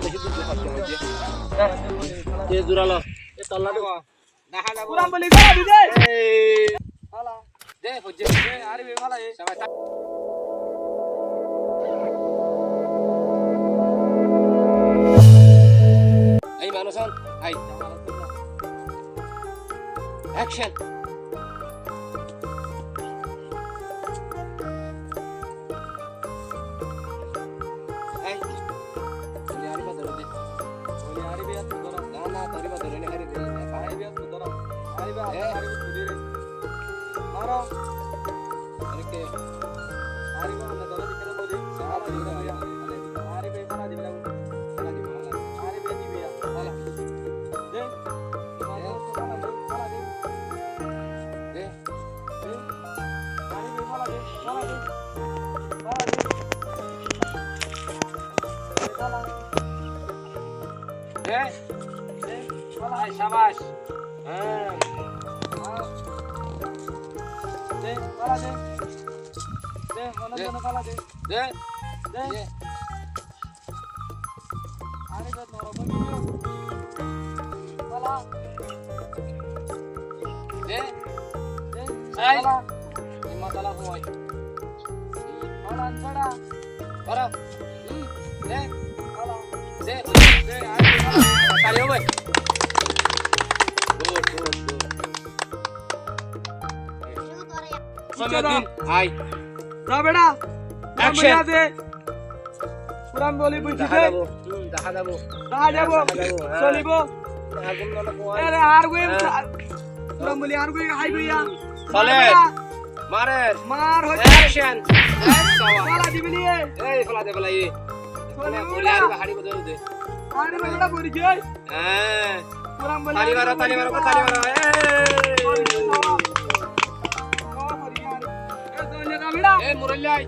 বেশি দুধ খাচ্ছে হইছে যে জোরালো এ তল্লা দেব দেখা যাব পুরাম বলি গা দিদে এই হালা দে হইছে আরে বে হালা এ সবাই এই মানুষন আই অ্যাকশন এই यार मत दे বলি আরে বে তো ধরো ना ना तोरी मत दे हरी दे আরে বে তো ধরো আরে বে আরে বে তুই রে মারো अरे के আরে বে না ধরো দিকে বলি আরে বে আরে বে মারা দিবি লাগু আরে বে দিবি হালা দে মারো তো হালা দে হালা দে दे আরে বে হালা দে হালা দে হালা দে হালা दे দে হালা आई शाबाश हां দে হালা দে দে মনে মনে হালা দে दे দে ये আরে বে নরম দিবি হালা दे দে आई হালা ये मसाला होय হালা ছড়া और दे হালা दे দে আরে বে হালা ताली हो भाई गुड गुड गुड समीउद्दीन आई যা বেটা Action! দে পুরাম বলি বুঝছি দেখা যাবো দেখা যাবো দেখা যাব চলিব আগুন না কোয়া আরে আর গই পুরাম বলি আর গই হাই গইয়া চলে মারে মার হচ্ছে অ্যাকশন পালা দিবি নি এই ফলা দে ফলা এই চলে বলে আর হাড়ি বদল দে আরে বেটা বলি গই হ্যাঁ পুরাম বলি তালি মারো এই এই মুরল্লাই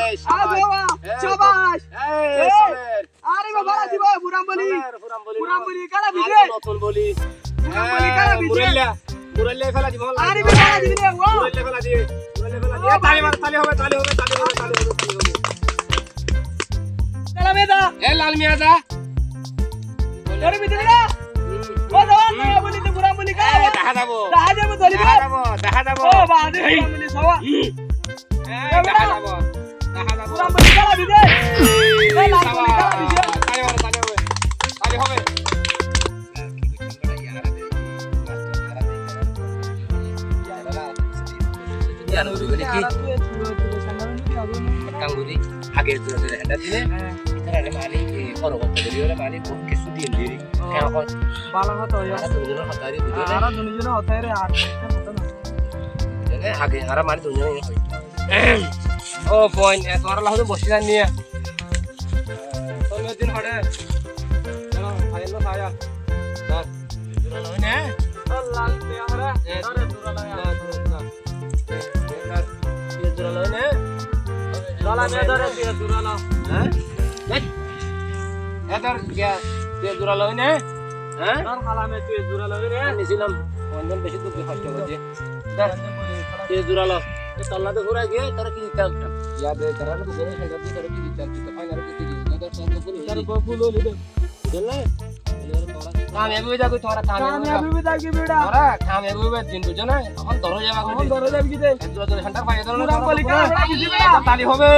এই শাবাশ এই সবের আরে বাবা দিব পুরাম বলি পুরাম বলি কালা বিজে নতুন বলি পুরাম বলি কালা বিজে মুরল্লাই ফেলা দিব আরে বেটা দিবি রে ও মুরল্লাই ফেলা দিয়ে তালি মার তালি হবে কালা মেদা এ লাল মিয়া যা তোর বিজে না ও জওয়ান না বলি তো পুরাম বলি কালা দেখা যাবো দেখা যাব চলিব দেখা যাবো ও বাদে পুরাম বলি সওয়া দেখা যাবো পুরাম বলি কালা বিজে এই লাল বলি কালা বিজে তালি হবে Kangguri agak itu sudah ada sini. Kita ada mali orang kota dari orang mali pun kesudi sendiri. Kayak apa? বালা হতো Ada tujuan hatari tujuan. আর দুনিজন হতে রে আর হতো না Jadi agak arah mali tujuan ini. Oh poin, suara lah tu bosisan ni ya. Solutin ada. Jangan saya lo saya. Dah. Tujuan lo ni. লাল পেয়ারা আরে দুরালা Tujuan lo ni. লালা মেদারে দিয়ে দুরালা Hah? Baik. Edar dia tujuan lo ni. Hah? আর হালামে তুই দুরালা রে Ni silam. Wandan besi tu berhati aja. Dah. Dia juralo. Ini tolna tu hurai dia, tarik di jam. Ya be, cara lu begini hendak dia tarik di jam. Kita fine tarik di jam. Ada satu pun. তার বকুলো লিদে Jelas. Kami abu jago cara kami. আমি আবি বিদাকি বেড়া Ora, kami abu bet din tu jana. এখন ধরো যাবা কোন ধরে যাবি কি দে দূর দূর ঘন্টা পাই ধরো পুরাম বলি কালা বেড়া বিজি বেড়া তালি হবে